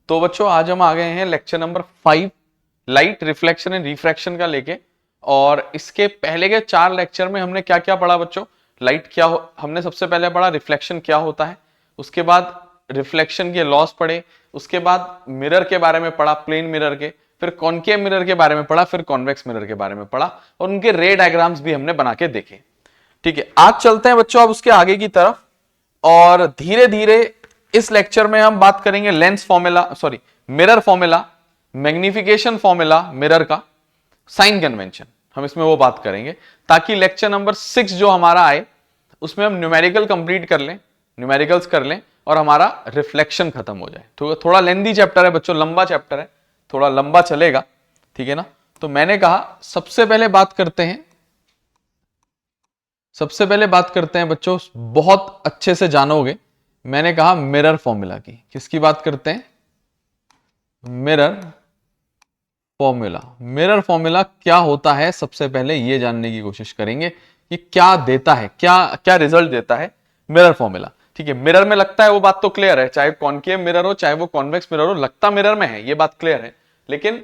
तो बच्चों आज हम आ गए हैं lecture number 5 light reflection and refraction का लेके। और इसके पहले के 4 लेक्चर में हमने क्या क्या पढ़ा बच्चों? लाइट क्या हो, हमने सबसे पहले पढ़ा रिफ्लेक्शन क्या होता है, उसके बाद रिफ्लेक्शन के लॉस पढ़े, उसके बाद मिरर के बारे में पढ़ा, प्लेन मिरर के, फिर कॉनकेव मिरर के बारे में पढ़ा, फिर कॉन्वेक्स मिरर के बारे में पढ़ा और उनके रे डायग्राम्स भी हमने बना के देखे। ठीक है, आज चलते हैं बच्चों अब उसके आगे की तरफ और धीरे धीरे इस लेक्चर में हम बात करेंगे lens formula, sorry mirror formula, magnification formula mirror का, साइन कन्वेंशन, हम इसमें वो बात करेंगे ताकि लेक्चर नंबर 6 जो हमारा आए उसमें हम न्यूमेरिकल कंप्लीट कर लें, न्यूमेरिकल्स कर लें और हमारा रिफ्लेक्शन खत्म हो जाए। तो थोड़ा लेंदी चैप्टर है बच्चों, लंबा चैप्टर है, थोड़ा लंबा चलेगा, ठीक है ना। तो मैंने कहा सबसे पहले बात करते हैं, सबसे पहले बात करते हैं बच्चों, बहुत अच्छे से जानोगे, मैंने कहा मिरर फॉर्मूला की। किसकी बात करते हैं? Mirror formula. मिरर फॉर्मूला क्या होता है सबसे पहले ये जानने की कोशिश करेंगे कि क्या देता है, क्या क्या रिजल्ट देता है मिरर फॉर्मूला। ठीक है, मिरर में लगता है वो बात तो क्लियर है, चाहे कॉनकेव मिरर हो चाहे वो कॉन्वेक्स मिरर हो, लगता मिरर में है ये बात क्लियर है, लेकिन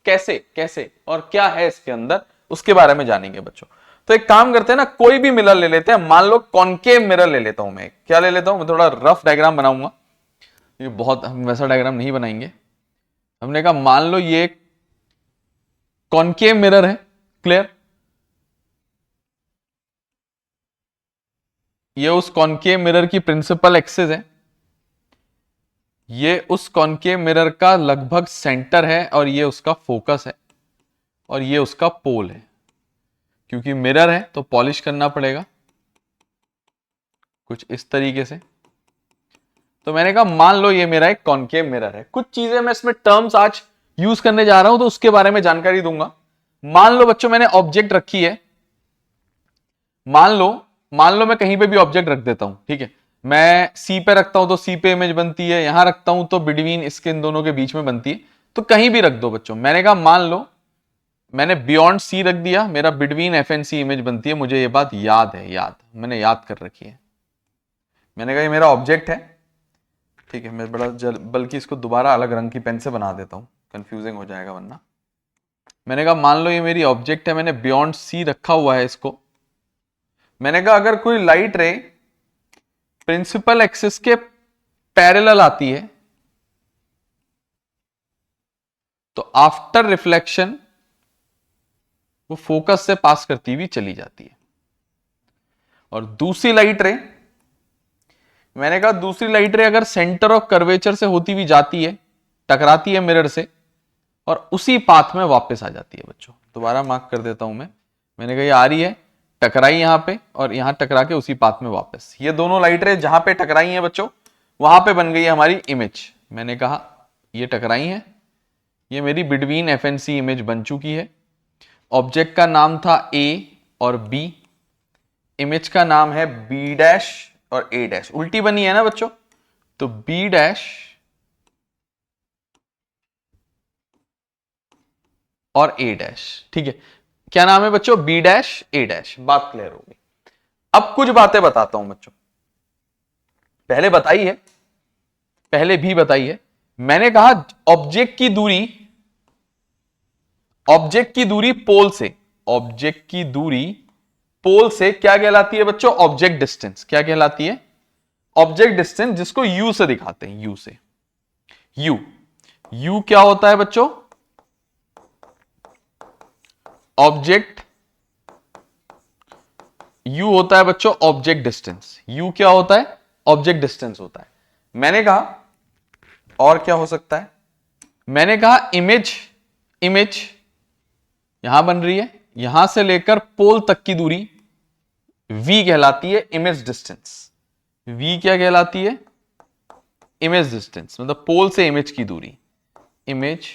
कैसे कैसे और क्या है इसके अंदर उसके बारे में जानेंगे बच्चों। तो एक काम करते हैं ना, कोई भी मिरर ले लेते हैं, मान लो कॉनकेव मिरर ले लेता हूं मैं, क्या ले लेता हूं मैं, थोड़ा रफ डायग्राम बनाऊंगा, ये बहुत हम वैसा डायग्राम नहीं बनाएंगे। हमने कहा मान लो ये कॉनकेव मिरर है, क्लियर, ये उस कॉनकेव मिरर की प्रिंसिपल एक्सिस है, ये उस कॉनकेव मिरर का लगभग सेंटर है और ये उसका फोकस है और ये उसका पोल है। क्योंकि मिरर है तो पॉलिश करना पड़ेगा कुछ इस तरीके से। तो मैंने कहा मान लो ये मेरा एक कॉनकेव मिरर है, कुछ चीजें मैं इसमें टर्म्स आज यूज करने जा रहा हूं तो उसके बारे में जानकारी दूंगा। मान लो बच्चों मैंने ऑब्जेक्ट रखी है, मान लो मैं कहीं पे भी ऑब्जेक्ट रख देता हूं, ठीक है, मैं सी पे रखता हूं तो सी पे इमेज बनती है, यहां रखता हूं तो बिटवीन इसके इन दोनों के बीच में बनती है, तो कहीं भी रख दो बच्चों। मैंने कहा मान लो मैंने बियॉन्ड सी रख दिया, मेरा between F and C image बनती है, मुझे ये बात याद है, मैंने याद कर रखी है। मैंने कहा ये मेरा ऑब्जेक्ट है, ठीक है, मैं बल्कि इसको दोबारा अलग रंग की पेन से बना देता हूं, कंफ्यूजिंग हो जाएगा वरना। मैंने कहा मान लो ये मेरी ऑब्जेक्ट है, मैंने बियॉन्ड सी रखा हुआ है इसको। मैंने कहा अगर कोई लाइट रे प्रिंसिपल एक्सिस के पैरेलल आती है तो आफ्टर रिफ्लेक्शन वो फोकस से पास करती हुई चली जाती है। और दूसरी लाइट रे, मैंने कहा दूसरी लाइट रे अगर सेंटर ऑफ कर्वेचर से होती हुई जाती है, टकराती है मिरर से और उसी पाथ में वापस आ जाती है बच्चों। दोबारा मार्क कर देता हूं मैंने कहा ये आ रही है, टकराई यहां पे और यहां टकरा के उसी पाथ में वापस, ये दोनों लाइट रे जहां पे टकराई हैं बच्चों वहां पे बन गई है हमारी इमेज। मैंने कहा ये टकराई है, ये मेरी between F and C image बन चुकी है। ऑब्जेक्ट का नाम था ए और बी, इमेज का नाम है बी डैश और ए डैश, उल्टी बनी है ना बच्चों, तो बी डैश और ए डैश, ठीक है, क्या नाम है बच्चों, बी डैश ए डैश, बात क्लियर होगी। अब कुछ बातें बताता हूं बच्चों, पहले बताई है, पहले भी बताई है। मैंने कहा ऑब्जेक्ट की दूरी, ऑब्जेक्ट की दूरी पोल से, ऑब्जेक्ट की दूरी पोल से क्या कहलाती है बच्चों, ऑब्जेक्ट डिस्टेंस। क्या कहलाती है, ऑब्जेक्ट डिस्टेंस, जिसको यू से दिखाते हैं, यू से। यू क्या होता है बच्चों, ऑब्जेक्ट, यू होता है बच्चों ऑब्जेक्ट डिस्टेंस। यू क्या होता है, ऑब्जेक्ट डिस्टेंस होता है। मैंने कहा और क्या हो सकता है, मैंने कहा इमेज, इमेज यहां बन रही है, यहां से लेकर पोल तक की दूरी v कहलाती है इमेज डिस्टेंस। v क्या कहलाती है, इमेज डिस्टेंस, मतलब पोल से इमेज की दूरी, इमेज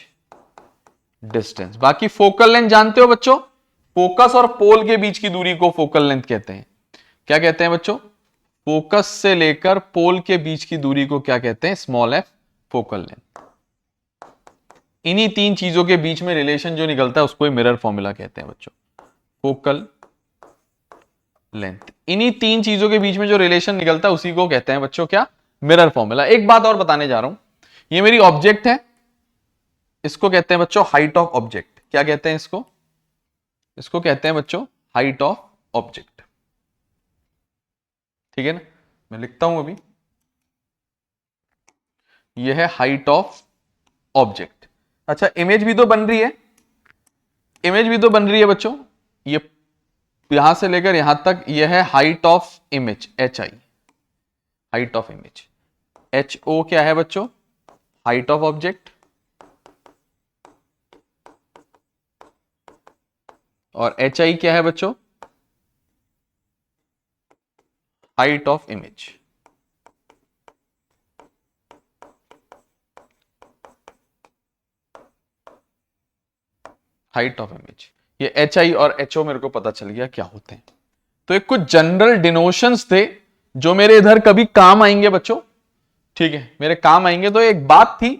डिस्टेंस। बाकी फोकल लेंथ जानते हो बच्चों, फोकस और पोल के बीच की दूरी को फोकल लेंथ कहते हैं। क्या कहते हैं बच्चों, फोकस से लेकर पोल के बीच की दूरी को क्या कहते हैं, स्मॉल एफ, फोकल लेंथ। इन्हीं 3 चीजों के बीच में रिलेशन जो निकलता है उसको मिरर फॉर्मूला कहते हैं बच्चों, फोकल लेंथ। इन्हीं 3 चीजों के बीच में जो रिलेशन निकलता है उसी को कहते हैं बच्चों क्या, मिरर फॉर्मूला। एक बात और बताने जा रहा हूं, ये मेरी ऑब्जेक्ट है, इसको कहते हैं बच्चों हाइट ऑफ ऑब्जेक्ट। क्या कहते हैं इसको? इसको कहते हैं बच्चों हाइट ऑफ ऑब्जेक्ट। ठीक है ना, मैं लिखता हूं अभी, ये है हाइट ऑफ ऑब्जेक्ट। अच्छा, इमेज भी तो बन रही है, इमेज भी तो बन रही है बच्चों, ये यहां से लेकर यहां तक ये है height of image, H I, height of image. H O क्या है बच्चों? हाइट ऑफ ऑब्जेक्ट, और एच आई क्या है बच्चों? Height of image. Height of image, ये एच आई और एच ओ मेरे को पता चल गया क्या होते हैं। तो एक कुछ जनरल डिनोशंस थे जो मेरे इधर कभी काम आएंगे बच्चों, ठीक है, मेरे काम आएंगे। तो एक बात थी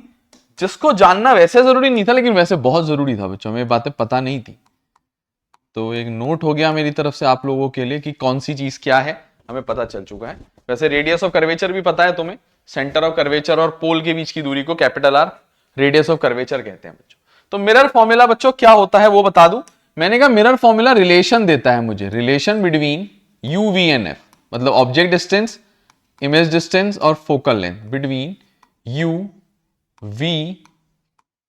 जिसको जानना वैसे जरूरी नहीं था, लेकिन वैसे बहुत जरूरी था बच्चों, हमें बातें पता नहीं थी। तो एक नोट हो गया मेरी तरफ से आप लोगों के लिए कि कौन सी चीज क्या है, हमें पता चल चुका है। वैसे रेडियस ऑफ कर्वेचर भी पता है तुम्हें, सेंटर ऑफ कर्वेचर और पोल के बीच की दूरी को capital R radius of curvature कहते हैं बच्चों। तो मिरर फॉर्मूला बच्चों क्या होता है वो बता दूं। मैंने कहा मिरर फॉर्मूला रिलेशन देता है मुझे, relation between U V and F, मतलब ऑब्जेक्ट डिस्टेंस, इमेज डिस्टेंस और focal length between U V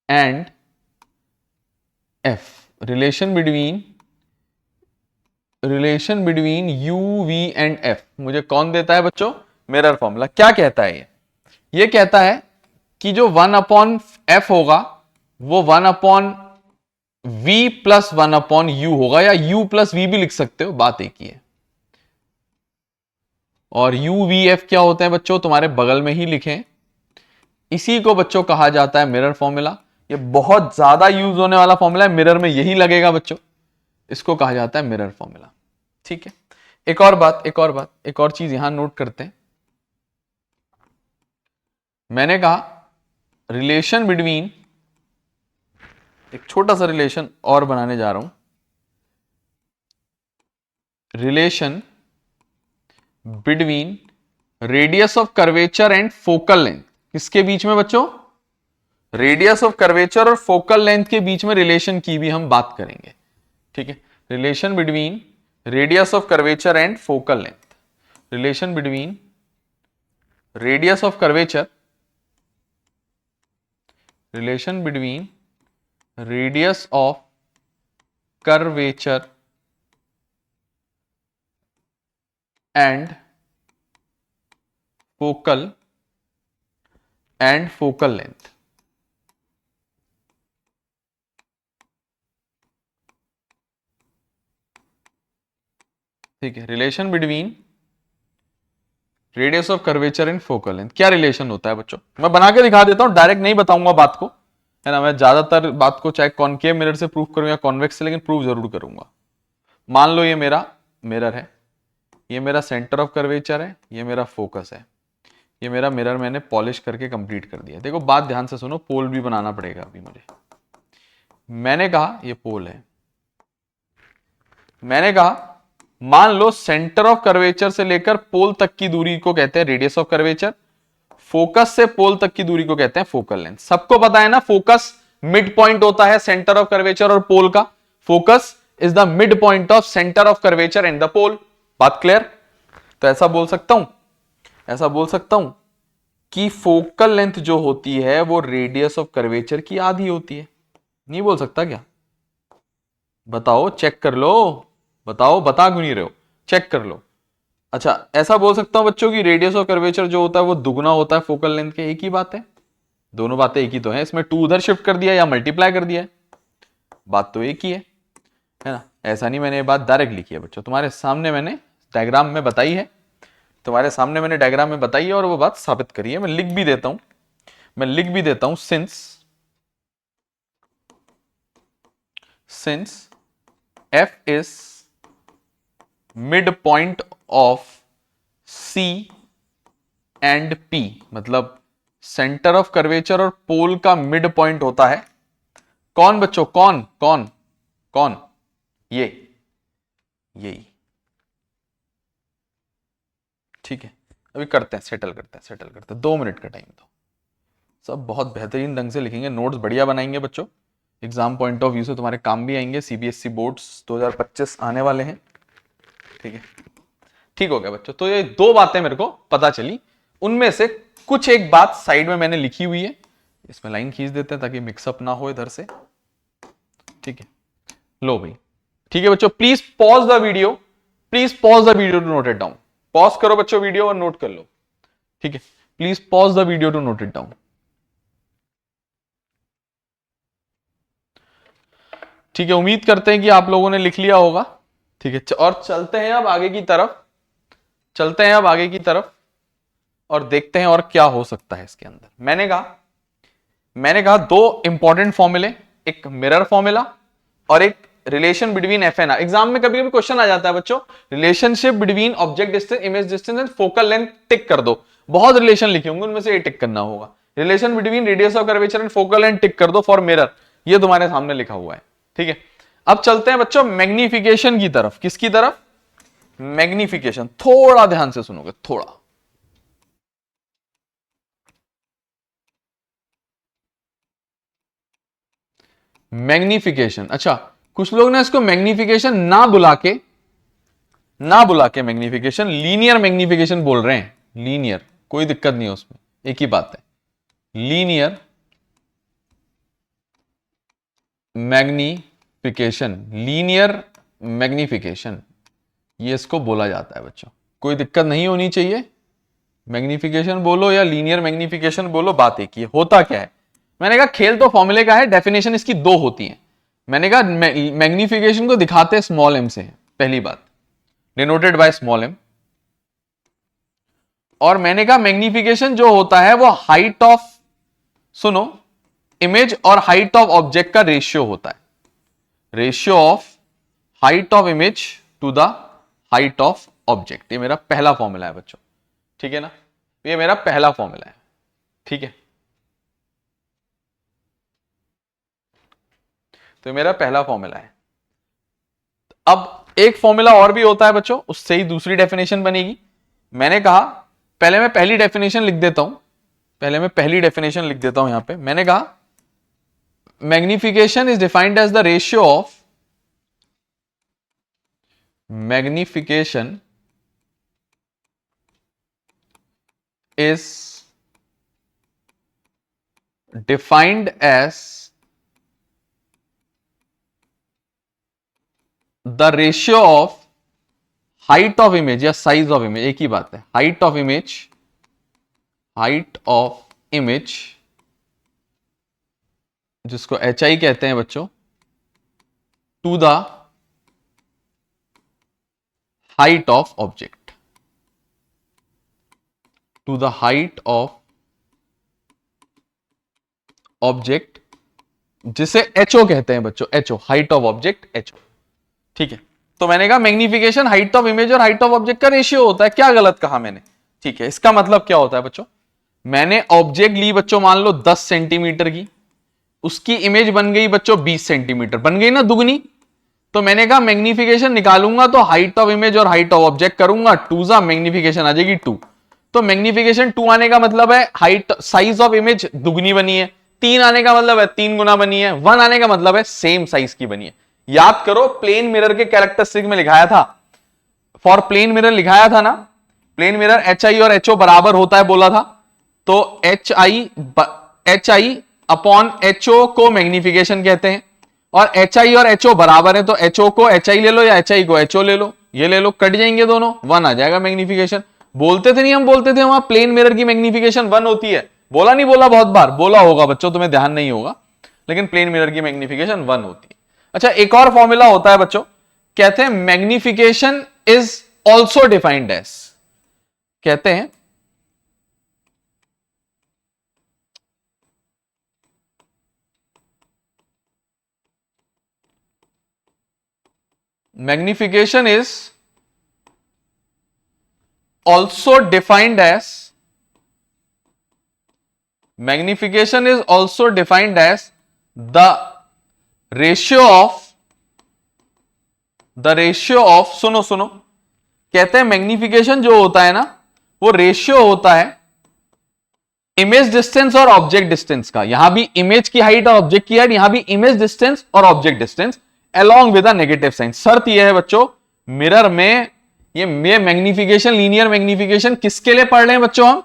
and F. Relation between U V and F मुझे कौन देता है बच्चों? Mirror formula. क्या कहता है ये कहता है कि जो 1/f होगा वो 1/v प्लस 1/u होगा, या u प्लस v भी लिख सकते हो, बात एक ही है। और u v f क्या होते हैं बच्चों? तुम्हारे बगल में ही लिखें। इसी को बच्चों कहा जाता है मिरर फॉर्मूला। ये बहुत ज्यादा यूज होने वाला फॉर्मूला है, मिरर में यही लगेगा बच्चों, इसको कहा जाता है मिरर फॉर्मूला। ठीक है, एक और बात, एक और चीज यहां नोट करते हैं। मैंने कहा रिलेशन बिटवीन, एक छोटा सा रिलेशन और बनाने जा रहा हूं, relation between radius of curvature and focal length. किसके बीच में बच्चों? रेडियस ऑफ कर्वेचर और फोकल लेंथ के बीच में रिलेशन की भी हम बात करेंगे। ठीक है, relation between radius of curvature and focal length, relation between radius of curvature, relation between radius of curvature and focal length. ठीक है, relation between radius of curvature and focal length. क्या रिलेशन होता है बच्चों? मैं बना के दिखा देता हूं, डायरेक्ट नहीं बताऊंगा बात को, है ना। मैं ज्यादातर बात को चाहे कॉनकेव मिरर से प्रूव करूं या कॉन्वेक्स से, लेकिन प्रूव जरूर करूंगा। मान लो ये मेरा मिरर है, ये मेरा सेंटर ऑफ कर्वेचर है, ये मेरा फोकस है, ये मेरा मिरर मैंने पॉलिश करके कंप्लीट कर दिया। देखो बात ध्यान से सुनो, पोल भी बनाना पड़ेगा अभी मुझे। मैंने कहा ये पोल है, मैंने कहा मान लो सेंटर ऑफ कर्वेचर से लेकर पोल तक की दूरी को कहते हैं रेडियस ऑफ कर्वेचर, फोकस से पोल तक की दूरी को कहते हैं फोकल लेंथ। सबको पता है ना, फोकस मिड पॉइंट होता है सेंटर ऑफ कर्वेचर और पोल का। Focus is the mid point of centre of curvature and the pole. बात क्लियर? तो ऐसा बोल सकता हूं, ऐसा बोल सकता हूं कि फोकल लेंथ जो होती है वो रेडियस ऑफ कर्वेचर की आधी होती है। नहीं बोल सकता क्या? बताओ, चेक कर लो, बताओ, बता क्यों नहीं रहे हो? चेक कर लो। अच्छा, ऐसा बोल सकता हूं बच्चों की रेडियस ऑफ कर्वेचर जो होता है वो दुगना होता है फोकल लेंथ के। एक ही बात है, दोनों बातें एक ही तो है। इसमें 2 उधर शिफ्ट कर दिया या मल्टीप्लाई कर दिया है, बात तो एक ही है ना। ऐसा नहीं मैंने ये बात डायरेक्ट लिखी है बच्चों, तुम्हारे सामने मैंने डायग्राम में बताई है, तुम्हारे सामने मैंने डायग्राम में बताई है और वो बात साबित करी है। मैं लिख भी देता हूं, मैं लिख भी देता हूं, since f is midpoint of C and P, मतलब सेंटर ऑफ कर्वेचर और पोल का मिड पॉइंट होता है कौन बच्चों? कौन कौन कौन? ये, यही। ठीक है, अभी करते हैं, सेटल करते हैं 2 मिनट का टाइम दो, सब बहुत बेहतरीन ढंग से लिखेंगे, नोट्स बढ़िया बनाएंगे बच्चों, एग्जाम पॉइंट ऑफ व्यू से तुम्हारे काम भी आएंगे। सीबीएसई बोर्ड्स 2025 आने वाले हैं, ठीक है। ठीक हो गया बच्चों, तो ये दो बातें मेरे को पता चली, उनमें से कुछ एक बात साइड में मैंने लिखी हुई है, इसमें लाइन खींच देते हैं ताकि मिक्सअप ना हो इधर से, ठीक है। लो भाई, ठीक है बच्चों, please pause the video, please pause the video to note it down. Pause करो बच्चों वीडियो और नोट कर लो, ठीक है। Please pause the video to note it down. ठीक है, उम्मीद करते हैं कि आप लोगों ने लिख लिया होगा, ठीक है। और चलते हैं अब आगे की तरफ, चलते हैं अब आगे की तरफ और देखते हैं और क्या हो सकता है इसके अंदर। मैंने कहा दो इंपॉर्टेंट फॉर्मूले, एक मिरर फॉर्मूला और एक relation between F and R. Exam में कभी कभी क्वेश्चन आ जाता है बच्चों, relationship between object distance, image distance and focal length, tick कर दो। बहुत रिलेशन लिखे होंगे, उनमें से ये टिक करना होगा। Relation between radius of curvature and focal length, tick कर दो फॉर मिरर, ये तुम्हारे सामने लिखा हुआ है, ठीक है। अब चलते हैं बच्चों मैग्निफिकेशन की तरफ। किसकी तरफ? मैग्निफिकेशन। थोड़ा ध्यान से सुनोगे, थोड़ा। मैग्निफिकेशन, अच्छा, कुछ लोग ना इसको मैग्निफिकेशन ना बुला के मैग्निफिकेशन लीनियर मैग्निफिकेशन बोल रहे हैं। लीनियर, कोई दिक्कत नहीं है उसमें, एक ही बात है, लीनियर मैग्निफिकेशन, लीनियर मैग्निफिकेशन, ये इसको बोला जाता है बच्चों, कोई दिक्कत नहीं होनी चाहिए। मैग्निफिकेशन बोलो या लीनियर मैग्निफिकेशन बोलो, बात एक ही है। होता क्या है, मैंने कहा खेल तो फॉर्मूले का है, डेफिनेशन इसकी दो होती है। मैंने कहा मैग्निफिकेशन को दिखाते स्मॉल एम से, पहली बात, डिनोटेड बाय स्मॉल एम। और मैंने कहा मैग्निफिकेशन जो होता है वो हाइट ऑफ, सुनो, इमेज और हाइट ऑफ ऑब्जेक्ट का रेशियो होता है, ratio of height of image to the height of object. ये मेरा पहला फॉर्मूला है बच्चों, ठीक है ना, ये मेरा पहला फॉर्मूला है, ठीक है। तो मेरा पहला फॉर्मूला है। अब एक फॉर्मूला और भी होता है बच्चों, उससे ही दूसरी डेफिनेशन बनेगी। मैंने कहा पहले मैं पहली डेफिनेशन लिख देता हूं, पहले मैं पहली डेफिनेशन लिख देता हूं यहां पे। मैंने कहा magnification is defined as the ratio of, magnification is defined as the ratio of height of image या साइज ऑफ इमेज, एक ही बात है, height of image, height of image जिसको एच आई कहते हैं बच्चों, to the height of object, to the height of object, जिसे एचओ कहते हैं बच्चों, HO, height of object, HO, ठीक है। तो मैंने कहा मैग्निफिकेशन हाइट ऑफ इमेज और हाइट ऑफ ऑब्जेक्ट का रेशियो होता है। क्या गलत कहा मैंने? ठीक है, इसका मतलब क्या होता है बच्चों, मैंने ऑब्जेक्ट ली बच्चों मान लो 10 सेंटीमीटर की, उसकी इमेज बन गई बच्चों 20 सेंटीमीटर, बन गई ना दुगनी। तो मैंने कहा मैग्निफिकेशन निकालूंगा तो हाइट ऑफ इमेज और हाइट ऑफ ऑब्जेक्ट करूंगा, 2 सा मैग्निफिकेशन आ जाएगी 2। तो मैग्निफिकेशन 2 आने का मतलब है हाइट, साइज ऑफ इमेज दुगनी बनी है, 3 आने का मतलब है 3 गुना बनी है, 1 आने का मतलब है सेम साइज की बनी है। याद करो प्लेन मिरर के कैरेक्टरिस्टिक में लिखाया था, फॉर प्लेन मिरर लिखाया था ना, प्लेन मिरर एच आई और एच ओ बराबर होता है बोला था। तो H I upon H O को मैग्निफिकेशन कहते हैं, और एच आई और एच ओ बराबर है, तो एच ओ को एच आई ले लो या एच आई को एच ओ ले लो, ये ले लो, कट जाएंगे दोनों, 1 आ जाएगा मैग्निफिकेशन। बोलते थे नहीं, हम बोलते थे वहां प्लेन मिरर की मैग्निफिकेशन 1 होती है, बोला नहीं बोला? बहुत बार बोला होगा बच्चों, तुम्हें ध्यान नहीं होगा, लेकिन प्लेन मिरर की मैग्निफिकेशन 1 होती है। अच्छा, एक और फॉर्मूला होता है बच्चों, कहते हैं magnification is also defined as, कहते हैं magnification is also defined as, magnification is also defined as the ratio of, सुनो सुनो, कहते हैं मैग्निफिकेशन जो होता है ना, वो रेशियो होता है इमेज डिस्टेंस और ऑब्जेक्ट डिस्टेंस का, यहां भी इमेज की हाइट और ऑब्जेक्ट की हाइट, यहां भी इमेज डिस्टेंस और object distance along with a negative sign. शर्त यह है बच्चों, मिरर में ये मैग्निफिकेशन, लीनियर मैग्निफिकेशन किसके लिए पढ़ रहे हैं बच्चों हम?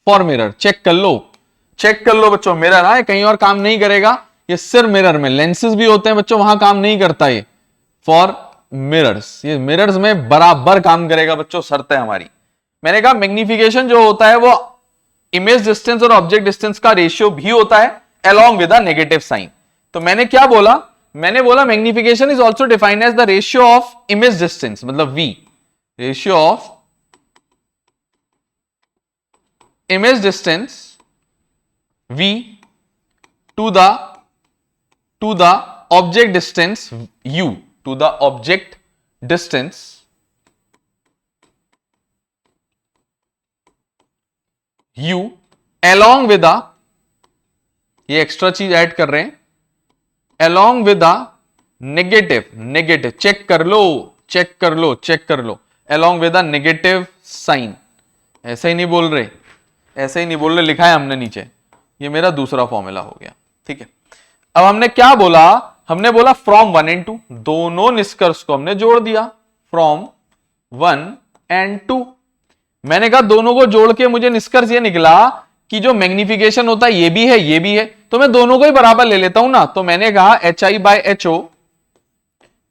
For mirror. चेक कर लो, चेक कर लो बच्चों, मिरर है, कहीं और काम नहीं करेगा ये, सिर्फ मिरर में। लेंसेज भी होते हैं बच्चों, वहां काम नहीं करता ये। फॉर मिरर्स, ये मिरर्स में बराबर काम करेगा बच्चों, शर्त है हमारी। मैंने कहा मैग्निफिकेशन जो होता है वो इमेज डिस्टेंस और ऑब्जेक्ट डिस्टेंस का रेशियो भी होता है along with a negative sign. तो मैंने क्या बोला? मैंने बोला magnification is also defined as the ratio of image distance, मतलब v, ratio of image distance v to the object distance u, to the object distance u along with a, ये extra चीज add कर रहे हैं, along with a negative, check कर लो, check कर लो, चेक कर लो, along with a negative sign. ऐसा ही नहीं बोल रहे, ऐसे ही नहीं बोल रहे, लिखा है हमने नीचे। ये मेरा दूसरा फॉर्मूला हो गया, ठीक है। अब हमने क्या बोला? हमने बोला फ्रॉम 1 एंड 2, दोनों निष्कर्ष को हमने जोड़ दिया, फ्रॉम 1 एंड 2। मैंने कहा दोनों को जोड़ के मुझे निष्कर्ष ये निकला कि जो मैग्निफिकेशन होता है ये भी है, ये भी है, तो मैं दोनों को ही बराबर ले लेता हूं ना। तो मैंने कहा HI/HO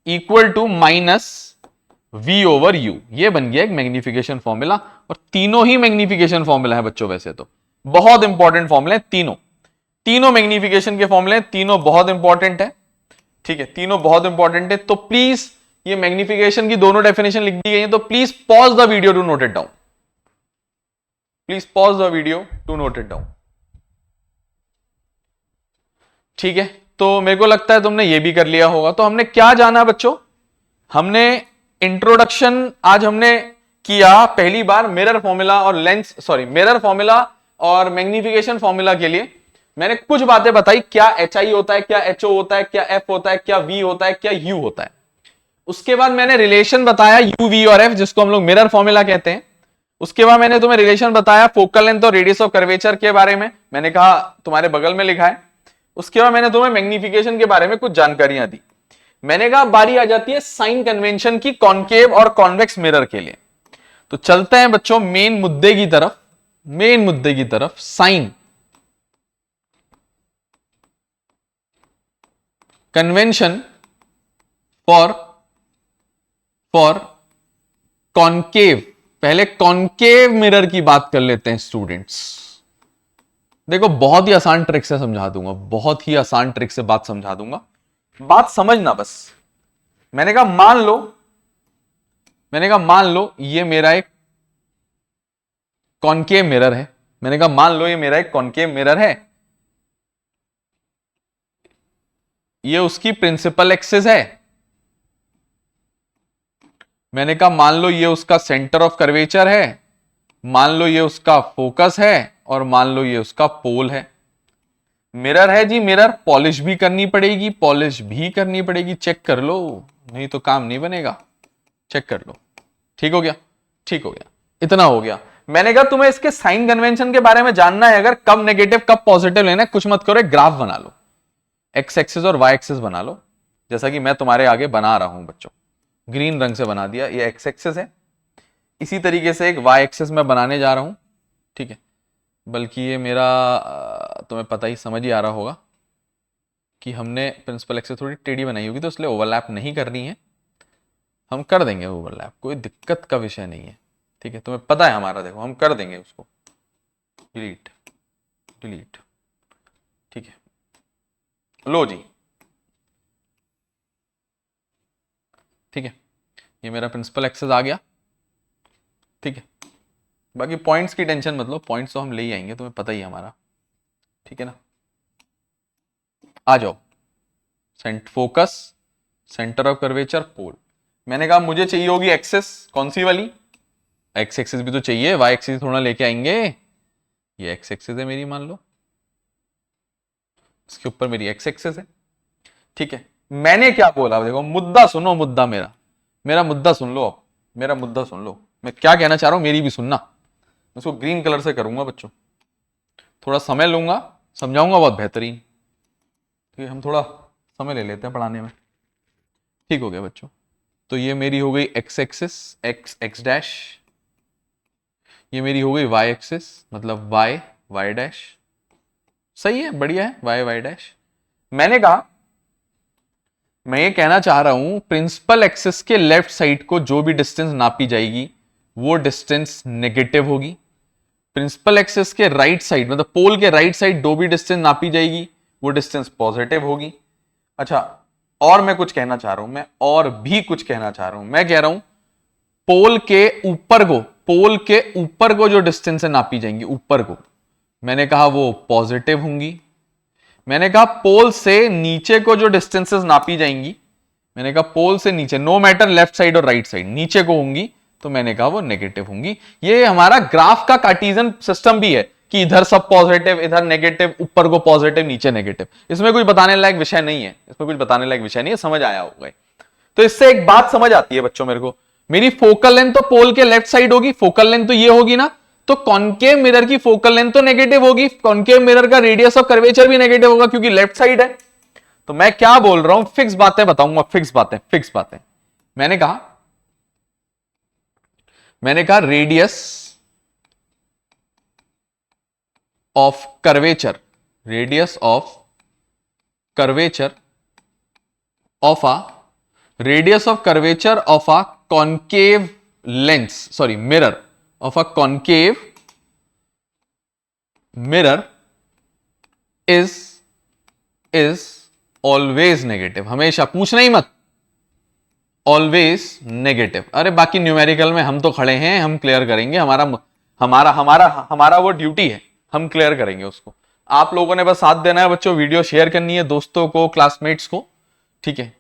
equal to minus V over U, ये बन गया एक मैग्निफिकेशन फॉर्मूला। और तीनों ही मैग्निफिकेशन फॉर्मूला है बच्चों, वैसे तो बहुत इंपॉर्टेंट फॉर्मूले हैं तीनों मैग्निफिकेशन के फॉर्मूले, तीनों बहुत इंपॉर्टेंट है, ठीक है, तीनों बहुत इंपॉर्टेंट है। तो प्लीज ये मैग्निफिकेशन की दोनों डेफिनेशन लिख दी गई है, तो please pause the video to note it down, please pause the video to note it down, ठीक है। तो मेरे को लगता है तुमने ये भी कर लिया होगा। तो हमने क्या जाना बच्चों? हमने इंट्रोडक्शन आज हमने किया पहली बार मिरर फॉर्मूला और मिरर फॉर्मूला और मैग्निफिकेशन फॉर्मूला के लिए मैंने कुछ बातें बताई, क्या HI होता है, क्या HO होता है, क्या F होता है, क्या V होता है, क्या U होता है। उसके बाद मैंने रिलेशन बताया U, V और F, जिसको हम लोग मिरर फॉर्मूला कहते हैं। उसके बाद मैंने तुम्हें रिलेशन बताया फोकल लेंथ और रेडियस ऑफ कर्वेचर के बारे में, मैंने कहा तुम्हारे बगल में लिखा है। उसके बाद मैंने तुम्हें मैग्निफिकेशन के बारे में कुछ जानकारियां दी। मैंने कहा बारी आ जाती है साइन कन्वेंशन की कॉन्केव और कॉन्वेक्स मिरर के लिए। तो चलते हैं बच्चों मेन मुद्दे की तरफ, साइन कन्वेंशन फॉर कॉन्केव। पहले कॉन्केव मिरर की बात कर लेते हैं स्टूडेंट्स। देखो बहुत ही आसान ट्रिक से समझा दूंगा, बहुत ही आसान ट्रिक से बात समझा दूंगा, बात समझना बस। मैंने कहा मान लो ये मेरा एक कॉन्केव मिरर है। मैंने कहा मान लो ये मेरा एक कॉन्केव मिरर है, ये उसकी प्रिंसिपल एक्सिस है। मैंने कहा मान लो ये उसका सेंटर ऑफ कर्वेचर है, मान लो ये उसका फोकस है, और मान लो ये उसका पोल है। मिरर है जी मिरर, पॉलिश भी करनी पड़ेगी, चेक कर लो, नहीं तो काम नहीं बनेगा, चेक कर लो। ठीक हो गया, इतना हो गया। मैंने कहा तुम्हें इसके साइन कन्वेंशन के बारे में जानना है, अगर कब नेगेटिव कब पॉजिटिव लेना है, कुछ मत करो, एक ग्राफ बना लो, एक्स एक्सिस और वाई एक्सिस बना लो, जैसा कि मैं तुम्हारे आगे बना रहा हूं बच्चों, ग्रीन रंग से बना दिया, ये एक्स एक्सिस है। इसी तरीके से एक वाई एक्सिस में बनाने जा रहा हूं, ठीक है। बल्कि ये मेरा तुम्हें पता ही, समझ ही आ रहा होगा कि हमने प्रिंसिपल एक्सिस थोड़ी टेढ़ी बनाई होगी, तो इसलिए ओवरलैप नहीं करनी है, हम कर देंगे ओवरलैप, कोई दिक्कत का विषय नहीं है, ठीक है। तुम्हें पता है हमारा, देखो हम कर देंगे उसको, डिलीट, ठीक है। लो जी, ठीक है, ये मेरा प्रिंसिपल एक्सिस आ गया, ठीक है। बाकी पॉइंट्स की टेंशन मत लो, पॉइंट्स तो हम ले ही आएंगे, तुम्हें पता ही है हमारा, ठीक है ना। आ जाओ, फोकस, सेंटर ऑफ कर्वेचर, पोल। मैंने कहा मुझे चाहिए होगी एक्सिस, कौन सी वाली? एक्स एक्सिस भी तो चाहिए, वाई एक्सिस थोड़ा लेके आएंगे। ये एक्स एक्सिस है मेरी, मान लो इसके ऊपर मेरी एक्स एक्सिस है, ठीक है। मैंने क्या बोला, देखो मुद्दा सुनो, मुद्दा मेरा मुद्दा सुन लो, अब मेरा मुद्दा सुन लो, मैं क्या कहना चाह रहा हूं मेरी भी सुनना। इसको ग्रीन कलर से करूंगा बच्चों, थोड़ा समय लूंगा, समझाऊंगा बहुत बेहतरीन। ठीक है, हम थोड़ा समय ले लेते हैं पढ़ाने में। ठीक हो गया बच्चों। तो ये मेरी हो गई x axis, x x dash, ये मेरी हो गई वाई एक्सिस मतलब वाई वाई डैश। सही है, बढ़िया है, वाई वाई डैश। मैंने कहा, मैं ये कहना चाह रहा हूं प्रिंसिपल एक्सिस के लेफ्ट साइड को जो भी डिस्टेंस नापी जाएगी वो डिस्टेंस नेगेटिव होगी। प्रिंसिपल एक्सिस के राइट साइड मतलब पोल के राइट साइड जो भी डिस्टेंस नापी जाएगी वो डिस्टेंस पॉजिटिव होगी। अच्छा, और मैं कुछ कहना चाह रहा हूं, मैं और भी कुछ कहना चाह रहा हूं। मैं कह रहा हूं पोल के ऊपर को जो डिस्टेंस है नापी जाएंगी, ऊपर को, मैंने कहा वो पॉजिटिव होंगी। मैंने कहा पोल से नीचे को जो डिस्टेंसेस नापी जाएंगी, मैंने कहा पोल से नीचे, नो मैटर लेफ्ट साइड और राइट साइड, नीचे को होंगी, तो मैंने कहा वो नेगेटिव होंगी। ये हमारा ग्राफ का कार्टेशियन सिस्टम भी है कि इधर सब पॉजिटिव, इधर नेगेटिव, ऊपर को पॉजिटिव, नीचे नेगेटिव। इसमें कोई बताने लायक विषय नहीं है, इसमें कुछ बताने लायक विषय नहीं है, समझ आया होगा। तो इससे एक बात समझ आती है बच्चों मेरे को, मेरी फोकल लेंथ तो पोल के लेफ्ट साइड होगी, फोकल लेंथ तो ये होगी ना, तो कॉनकेव मिरर की फोकल लेंथ तो नेगेटिव होगी, कॉनकेव मिरर का रेडियस ऑफ कर्वेचर भी नेगेटिव होगा क्योंकि लेफ्ट साइड है। तो मैं क्या बोल रहा हूं, फिक्स बातें बताऊंगा, फिक्स बातें। मैंने कहा radius of curvature, radius of curvature of a radius of curvature of a concave lens, sorry mirror, of a concave mirror is always negative। हमेशा, पूछना ही मत, always negative। अरे बाकी न्यूमेरिकल में हम तो खड़े हैं, हम क्लियर करेंगे, हमारा वो ड्यूटी है, हम क्लियर करेंगे उसको। आप लोगों ने बस साथ देना है बच्चों, वीडियो शेयर करनी है दोस्तों को, क्लासमेट्स को, ठीक है।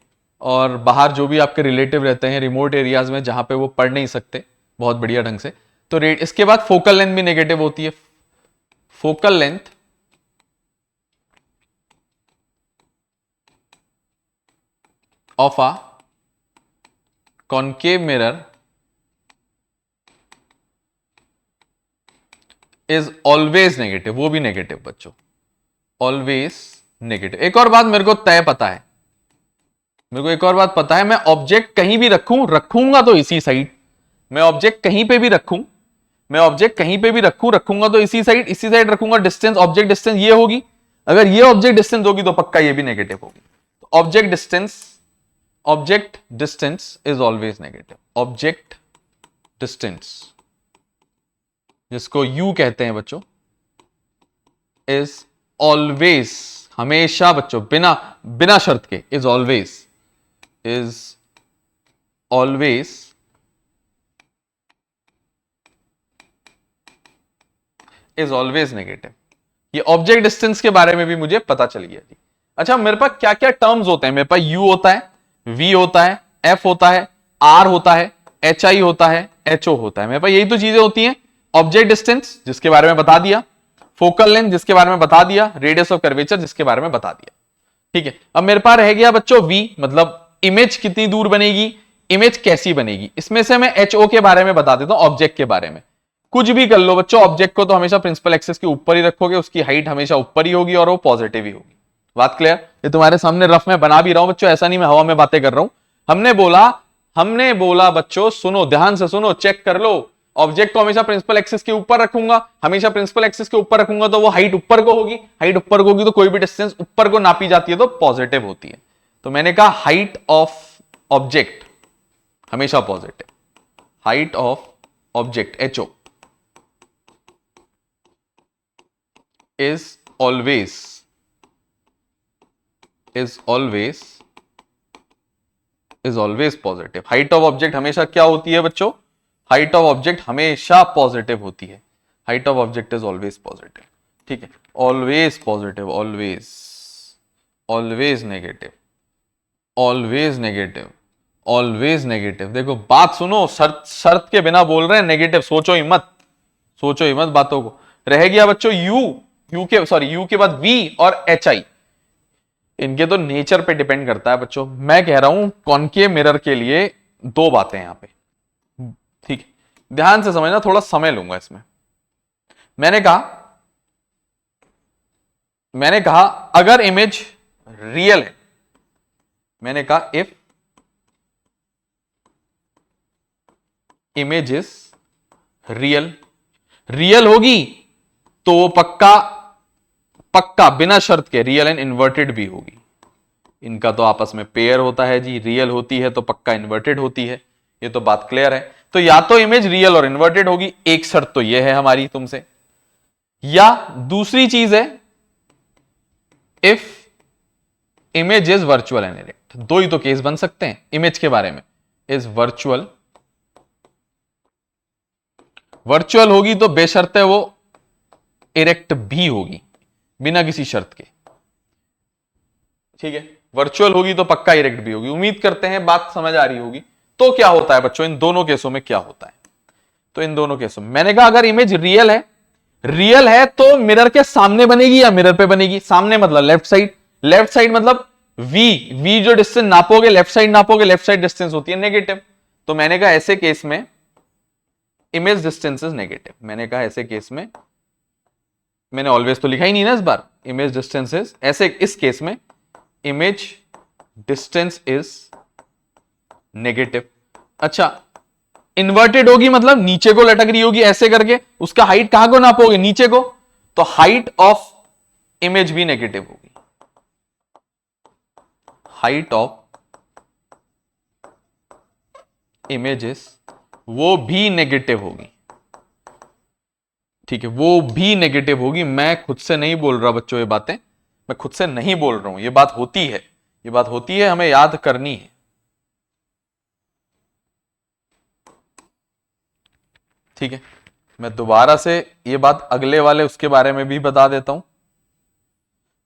और बाहर जो भी आपके रिलेटिव रहते हैं रिमोट एरियाज में जहां पे वो पढ़ नहीं सकते बहुत बढ़िया ढंग से, तो इसके बाद फोकल लेंथ भी नेगेटिव होती है। Focal length of a concave mirror is always negative, वो भी नेगेटिव बच्चों, ऑलवेज नेगेटिव। एक और बात मेरे को पता है, मैं ऑब्जेक्ट कहीं भी रखूंगा तो इसी साइड, मैं ऑब्जेक्ट कहीं पे भी रखूंगा तो इसी साइड रखूंगा। डिस्टेंस, ऑब्जेक्ट डिस्टेंस ये होगी, अगर ये ऑब्जेक्ट डिस्टेंस होगी तो पक्का ये भी नेगेटिव होगी। तो object distance is always negative. Object distance जिसको यू कहते हैं बच्चों, इज ऑलवेज, हमेशा बच्चों, बिना शर्त के, इज ऑलवेज नेगेटिव। ये ऑब्जेक्ट डिस्टेंस के बारे में भी मुझे पता चल गया जी। अच्छा, मेरे पास क्या क्या टर्म्स होते हैं, मेरे पास यू होता है, वी होता है, एफ होता है, आर होता है, एच आई होता है, एच ओ होता है। मेरे पास यही तो चीजें होती हैं। ऑब्जेक्ट डिस्टेंस जिसके बारे में बता दिया, फोकल लेंथ जिसके बारे में बता दिया, रेडियस ऑफ कर्वेचर जिसके बारे में बता दिया, ठीक है। अब मेरे पास रह गया बच्चों वी, मतलब इमेज कितनी दूर बनेगी, इमेज कैसी बनेगी। इसमें से मैं एच ओ के बारे में बता देता हूं, ऑब्जेक्ट के बारे में। कुछ भी कर लो बच्चों, ऑब्जेक्ट को तो हमेशा प्रिंसिपल एक्सिस के ऊपर ही रखोगे, उसकी हाइट हमेशा ऊपर ही होगी और वो पॉजिटिव ही होगी। बात क्लियर? ये तुम्हारे सामने रफ में बना भी रहा हूं बच्चों, ऐसा नहीं मैं हवा में बातें कर रहा हूं। हमने बोला बच्चों, सुनो ध्यान से सुनो, चेक कर लो, ऑब्जेक्ट को हमेशा प्रिंसिपल एक्सिस के ऊपर रखूंगा, हमेशा प्रिंसिपल एक्सिस के ऊपर रखूंगा तो वो हाइट ऊपर को होगी, हाइट ऊपर को होगी तो कोई भी डिस्टेंस ऊपर को नापी जाती है तो पॉजिटिव होती है। तो मैंने कहा हाइट ऑफ ऑब्जेक्ट हमेशा positive, height of object H O is always positive. Height of object हमेशा क्या होती है बच्चों? हाइट ऑफ ऑब्जेक्ट हमेशा पॉजिटिव होती है। Height of object is always positive, ठीक है। Always positive, always negative. देखो बात सुनो, शर्त के बिना बोल रहे हैं, नेगेटिव सोचो ही मत बातों को। रह गया बच्चों यू के बाद वी और एच आई, इनके तो नेचर पे डिपेंड करता है बच्चों। मैं कह रहा हूं कॉनकेव मिरर के लिए दो बातें यहां पे, ठीक है, ध्यान से समझना, थोड़ा समय लूंगा इसमें। मैंने कहा अगर इमेज रियल है, मैंने कहा if image is real, real होगी तो वो पक्का पक्का बिना शर्त के रियल एंड इन्वर्टेड भी होगी। इनका तो आपस में पेयर होता है जी, रियल होती है तो पक्का इन्वर्टेड होती है, ये तो बात क्लियर है। तो या तो इमेज रियल और इन्वर्टेड होगी, एक शर्त तो ये है हमारी तुमसे, या दूसरी चीज है if image is virtual and erect. दो ही तो केस बन सकते हैं इमेज के बारे में, इज वर्चुअल, वर्चुअल होगी तो बेशर्त है वो इरेक्ट भी होगी बिना किसी शर्त के, ठीक है। वर्चुअल होगी तो पक्का इरेक्ट भी होगी। उम्मीद करते हैं बात समझ आ रही होगी। तो क्या होता है बच्चों इन दोनों केसों में, क्या होता है? तो इन दोनों केसों में मैंने कहा अगर इमेज रियल है, रियल है तो मिरर के सामने बनेगी या मिरर पे बनेगी? सामने मतलब लेफ्ट साइड, लेफ्ट साइड मतलब वी जो डिस्टेंस नापोगे लेफ्ट साइड नापोगे, लेफ्ट साइड डिस्टेंस होती है नेगेटिव। तो मैंने कहा ऐसे केस में इमेज डिस्टेंस इज नेगेटिव। मैंने कहा ऐसे केस में, मैंने ऑलवेज तो लिखा ही नहीं ना इस बार, इमेज डिस्टेंस इज, ऐसे इस केस में इमेज डिस्टेंस इज नेगेटिव। अच्छा, इन्वर्टेड होगी मतलब नीचे को लटक रही होगी ऐसे करके, उसका हाइट कहां को नापोगे? नीचे को, तो हाइट ऑफ इमेज भी नेगेटिव होगी, हाइट ऑफ इमेजेस वो भी नेगेटिव होगी, ठीक है, वो भी नेगेटिव होगी। मैं खुद से नहीं बोल रहा बच्चों ये बातें, मैं खुद से नहीं बोल रहा हूं, ये बात होती है, ये बात होती है, हमें याद करनी है, ठीक है। मैं दोबारा से ये बात अगले वाले उसके बारे में भी बता देता हूं।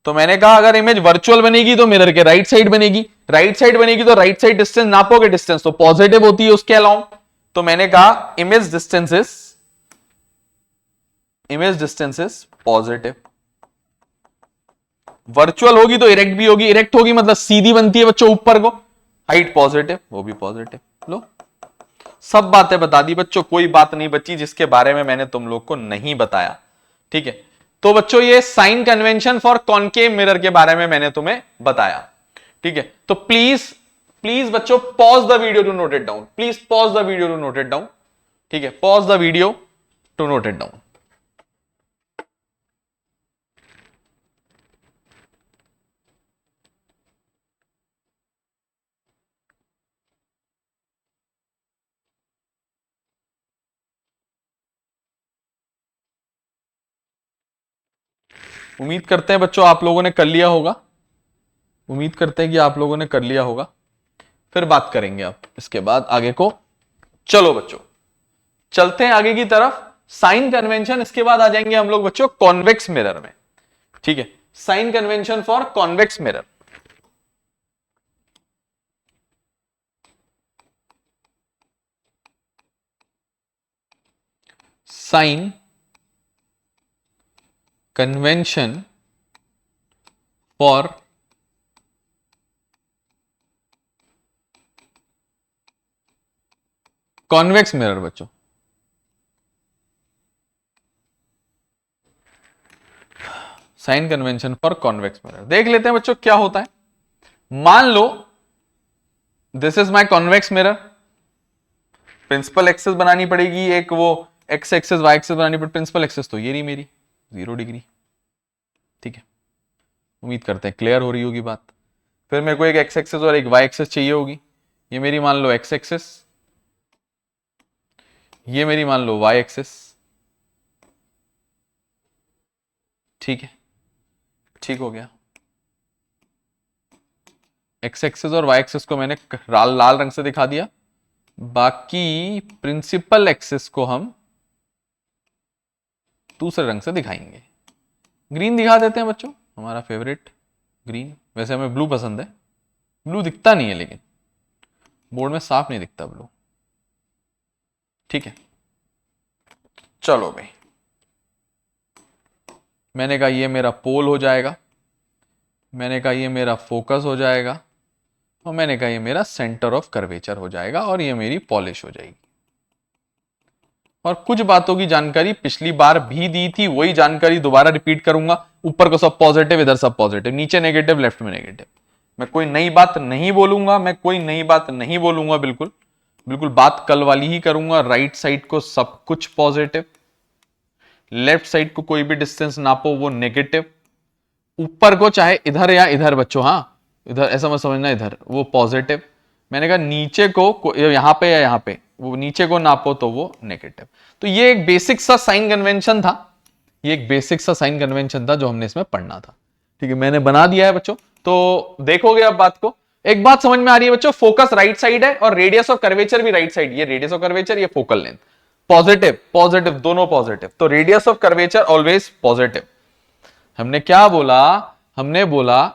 तो मैंने कहा अगर इमेज वर्चुअल बनेगी तो मिरर के राइट साइड बनेगी, राइट साइड बनेगी तो राइट साइड डिस्टेंस नापोगे, डिस्टेंस तो पॉजिटिव होती है उसके अलाउंग। तो मैंने कहा image distance is positive. Virtual होगी तो इरेक्ट भी होगी, इरेक्ट होगी मतलब सीधी बनती है बच्चों ऊपर को, हाइट पॉजिटिव, वो भी पॉजिटिव। लो, सब बातें बता दी बच्चों, कोई बात नहीं बची जिसके बारे में मैंने तुम लोग को नहीं बताया, ठीक है। तो बच्चों ये sign convention for concave mirror के बारे में मैंने तुम्हें बताया, ठीक है। तो प्लीज प्लीज बच्चों pause the video to note it down, please pause the video to note it down, ठीक है, pause the video to note it down. उम्मीद करते हैं बच्चों आप लोगों ने कर लिया होगा, उम्मीद करते हैं कि आप लोगों ने कर लिया होगा। फिर बात करेंगे अब इसके बाद आगे को। चलो बच्चों चलते हैं आगे की तरफ। साइन कन्वेंशन, इसके बाद आ जाएंगे हम लोग बच्चों कॉन्वेक्स मिरर में, ठीक है। Sign convention for convex mirror. Sign convention for convex mirror बच्चों, sign convention for convex mirror देख लेते हैं बच्चों क्या होता है। मान लो this is my convex mirror, principal axis बनानी पड़ेगी, एक वो एक्स एक्सिस वाई एक्सिस बनानी पड़ेगी। प्रिंसिपल एक्सिस तो ये रही मेरी 0 डिग्री, ठीक है। उम्मीद करते हैं क्लियर हो रही होगी बात। फिर मेरे को एक एक्स एक्सिस और एक वाई एक्सिस चाहिए होगी। ये मेरी मान लो एक्स एक्सिस, ये मेरी मान लो वाई एक्सिस, ठीक है, ठीक हो गया। एक्स एक्सिस और वाई एक्सिस को मैंने लाल लाल रंग से दिखा दिया, बाकी प्रिंसिपल एक्सिस को हम दूसरे रंग से दिखाएंगे। ग्रीन दिखा देते हैं बच्चों, हमारा फेवरेट ग्रीन। वैसे हमें ब्लू पसंद है, ब्लू दिखता नहीं है लेकिन बोर्ड में साफ नहीं दिखता ब्लू, ठीक है। चलो भाई, मैंने कहा ये मेरा पोल हो जाएगा, मैंने कहा ये मेरा फोकस हो जाएगा, और मैंने कहा ये मेरा सेंटर ऑफ कर्वेचर हो जाएगा, और ये मेरी पॉलिश हो जाएगी। और कुछ बातों की जानकारी पिछली बार भी दी थी, वही जानकारी दोबारा रिपीट करूंगा। ऊपर को सब पॉजिटिव, इधर सब पॉजिटिव, नीचे नेगेटिव, लेफ्ट में नेगेटिव। मैं कोई नई बात नहीं बोलूंगा, मैं कोई नई बात नहीं बोलूंगा, बिल्कुल बिल्कुल बात कल वाली ही करूंगा। राइट साइड को सब कुछ पॉजिटिव, लेफ्ट साइड को कोई भी डिस्टेंस नापो वो नेगेटिव, ऊपर को चाहे इधर या इधर बच्चों, हाँ इधर ऐसा मत समझना, इधर वो पॉजिटिव। मैंने कहा नीचे को यहां पे या यहां पे, वो नीचे को नापो तो वो नेगेटिव। तो ये एक बेसिक सा साइन कन्वेंशन था, ये एक बेसिक सा साइन कन्वेंशन था जो हमने इसमें पढ़ना था। ठीक है, मैंने बना दिया है बच्चों, तो देखोगे अब बात को। एक बात समझ में आ रही है बच्चों, फोकस राइट साइड है और रेडियस ऑफ कर्वेचर भी राइट साइड। ये रेडियस ऑफ कर्वेचर, ये फोकल लेंथ, पॉजिटिव पॉजिटिव दोनों पॉजिटिव, तो radius of curvature always positive. हमने क्या बोला, हमने बोला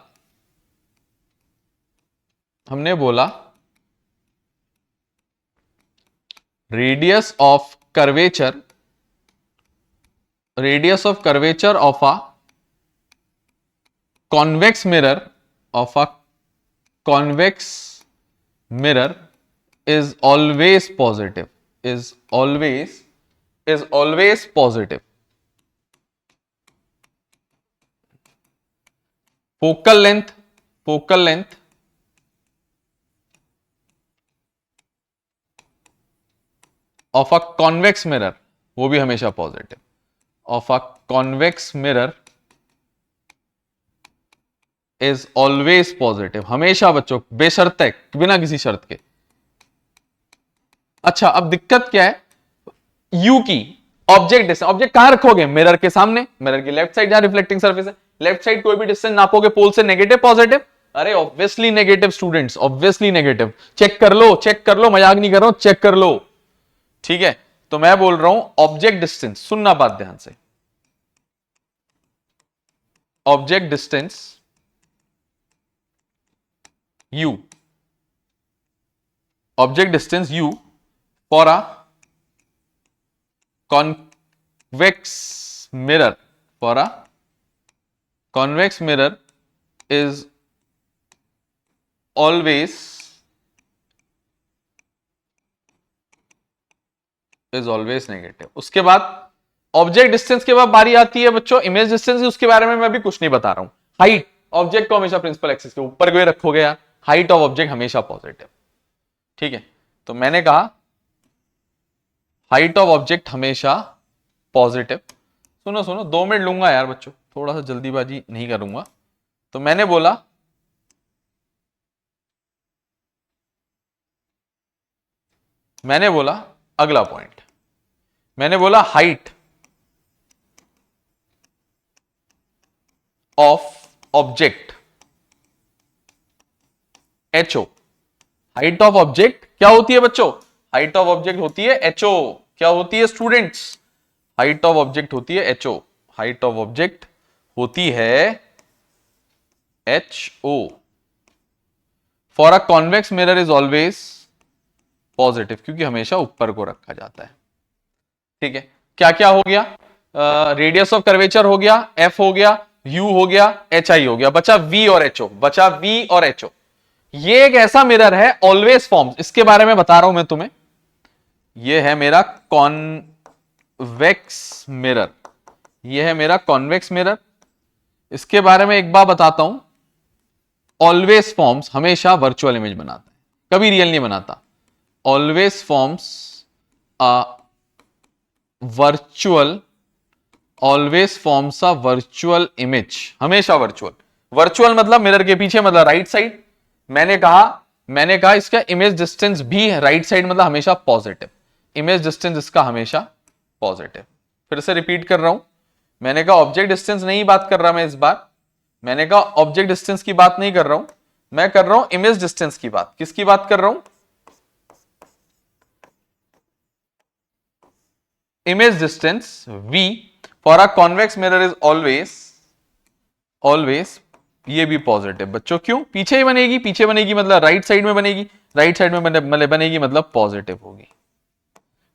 radius of curvature, radius of curvature of a convex mirror, of a convex mirror is always positive, is always positive. focal length of a convex mirror वो भी हमेशा positive, of a convex mirror is always positive, हमेशा बच्चों, बेशर्ते, बिना किसी शर्त के। अच्छा, अब दिक्कत क्या है, U की ऑब्जेक्ट डिस्टेंस, ऑब्जेक्ट कहां रखोगे, मिरर के सामने, मिरर की लेफ्ट साइड जहां रिफ्लेक्टिंग सरफेस है, लेफ्ट साइड कोई भी डिस्टेंस नापोगे पोल से, नेगेटिव पॉजिटिव, अरे obviously negative students, obviously negative. Check कर लो, चेक कर लो, मजाक नहीं कर रहा हूं, चेक कर लो। ठीक है, तो मैं बोल रहा हूं ऑब्जेक्ट डिस्टेंस, सुनना बात ध्यान से, object distance U, object distance U for a convex mirror, for a convex mirror is always negative। उसके बाद ऑब्जेक्ट डिस्टेंस के बाद बारी आती है बच्चों इमेज डिस्टेंस, उसके बारे में मैं अभी कुछ नहीं बता रहा हूं। हाइट, ऑब्जेक्ट को हमेशा प्रिंसिपल एक्सिस के ऊपर को रखोगे यार, हाइट ऑफ ऑब्जेक्ट हमेशा पॉजिटिव। ठीक है, तो मैंने कहा हाइट ऑफ ऑब्जेक्ट हमेशा पॉजिटिव। सुनो सुनो, 2 मिनट लूंगा यार बच्चों, थोड़ा सा जल्दीबाजी नहीं करूंगा। तो मैंने बोला अगला पॉइंट, मैंने बोला height of object HO, height of object क्या होती है बच्चों, हाइट ऑफ ऑब्जेक्ट होती है HO। क्या होती है स्टूडेंट्स, हाइट ऑफ ऑब्जेक्ट होती है HO, हाइट ऑफ ऑब्जेक्ट होती है HO। For a convex mirror is always positive, क्योंकि हमेशा ऊपर को रखा जाता है। ठीक है, क्या क्या हो गया, रेडियस ऑफ कर्वेचर हो गया, F हो गया, U हो गया, HI हो गया, बचा V और HO, बचा V और HO। ये एक ऐसा मिरर है ऑलवेज फॉर्म्स, इसके बारे में बता रहा हूं मैं तुम्हें। ये है मेरा कॉन्वेक्स मिरर, ये है मेरा कॉन्वेक्स मिरर। इसके बारे में एक बार बताता हूं, ऑलवेज फॉर्म्स हमेशा वर्चुअल इमेज बनाता है, कभी रियल नहीं बनाता। Always forms a virtual, always forms a virtual image, हमेशा वर्चुअल। वर्चुअल मतलब मिरर के पीछे, मतलब राइट साइड। मैंने कहा इसका इमेज डिस्टेंस भी राइट साइड, मतलब हमेशा पॉजिटिव, इमेज डिस्टेंस इसका हमेशा पॉजिटिव। फिर से रिपीट कर रहा हूं, मैंने कहा ऑब्जेक्ट डिस्टेंस नहीं बात कर रहा मैं इस बार, मैंने कहा ऑब्जेक्ट डिस्टेंस की बात नहीं कर रहा हूं, मैं कर रहा हूं इमेज डिस्टेंस की बात। किसकी बात कर रहा हूं, image distance V for a convex mirror is always ये भी पॉजिटिव बच्चों। क्यों, पीछे ही बनेगी, पीछे बनेगी मतलब राइट साइड में बनेगी, राइट साइड में बनेगी मतलब पॉजिटिव होगी।